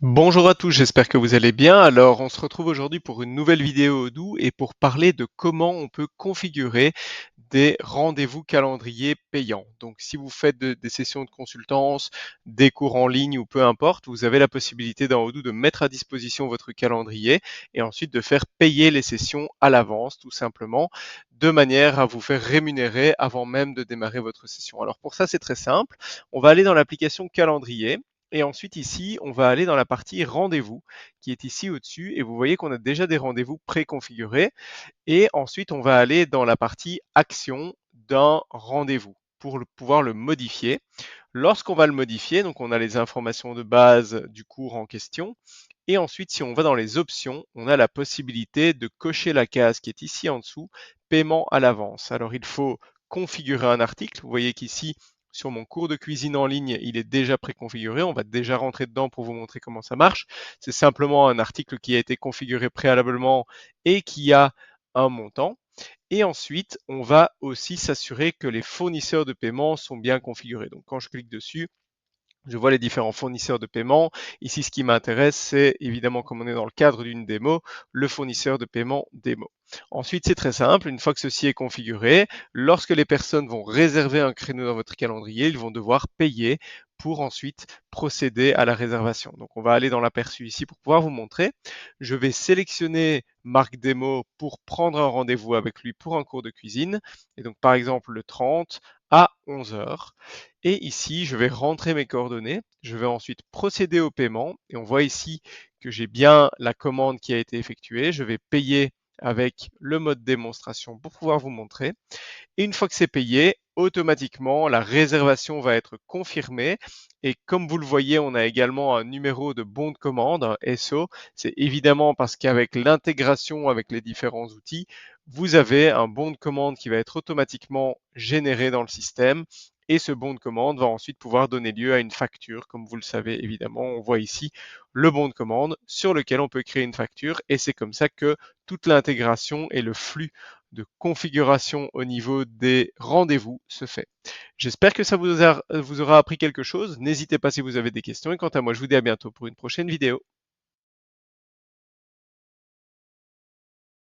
Bonjour à tous, j'espère que vous allez bien. Alors, on se retrouve aujourd'hui pour une nouvelle vidéo Odoo et pour parler de comment on peut configurer des rendez-vous calendrier payants. Donc, si vous faites des sessions de consultance, des cours en ligne ou peu importe, vous avez la possibilité dans Odoo de mettre à disposition votre calendrier et ensuite de faire payer les sessions à l'avance, tout simplement, de manière à vous faire rémunérer avant même de démarrer votre session. Alors, pour ça, c'est très simple. On va aller dans l'application calendrier. Et ensuite ici, on va aller dans la partie rendez-vous qui est ici au-dessus et vous voyez qu'on a déjà des rendez-vous préconfigurés et ensuite on va aller dans la partie action d'un rendez-vous pour pouvoir le modifier. Lorsqu'on va le modifier, donc on a les informations de base du cours en question et ensuite si on va dans les options, on a la possibilité de cocher la case qui est ici en dessous, paiement à l'avance. Alors il faut configurer un article. Vous voyez qu'ici sur mon cours de cuisine en ligne, il est déjà préconfiguré. On va déjà rentrer dedans pour vous montrer comment ça marche. C'est simplement un article qui a été configuré préalablement et qui a un montant. Et ensuite, on va aussi s'assurer que les fournisseurs de paiement sont bien configurés. Donc quand je clique dessus, je vois les différents fournisseurs de paiement. Ici, ce qui m'intéresse, c'est évidemment, comme on est dans le cadre d'une démo, le fournisseur de paiement démo. Ensuite, c'est très simple. Une fois que ceci est configuré, lorsque les personnes vont réserver un créneau dans votre calendrier, ils vont devoir payer pour ensuite procéder à la réservation. Donc, on va aller dans l'aperçu ici pour pouvoir vous montrer. Je vais sélectionner Marc Démo pour prendre un rendez-vous avec lui pour un cours de cuisine. Et donc, par exemple, le 30 à 11 heures. Et ici, je vais rentrer mes coordonnées. Je vais ensuite procéder au paiement. Et on voit ici que j'ai bien la commande qui a été effectuée. Je vais payer avec le mode démonstration pour pouvoir vous montrer. Et une fois que c'est payé, automatiquement, la réservation va être confirmée. Et comme vous le voyez, on a également un numéro de bon de commande, un SO. C'est évidemment parce qu'avec l'intégration avec les différents outils, vous avez un bon de commande qui va être automatiquement généré dans le système. Et ce bon de commande va ensuite pouvoir donner lieu à une facture. Comme vous le savez, évidemment, on voit ici le bon de commande sur lequel on peut créer une facture. Et c'est comme ça que toute l'intégration et le flux de configuration au niveau des rendez-vous se fait. J'espère que ça vous aura appris quelque chose. N'hésitez pas si vous avez des questions et quant à moi, je vous dis à bientôt pour une prochaine vidéo.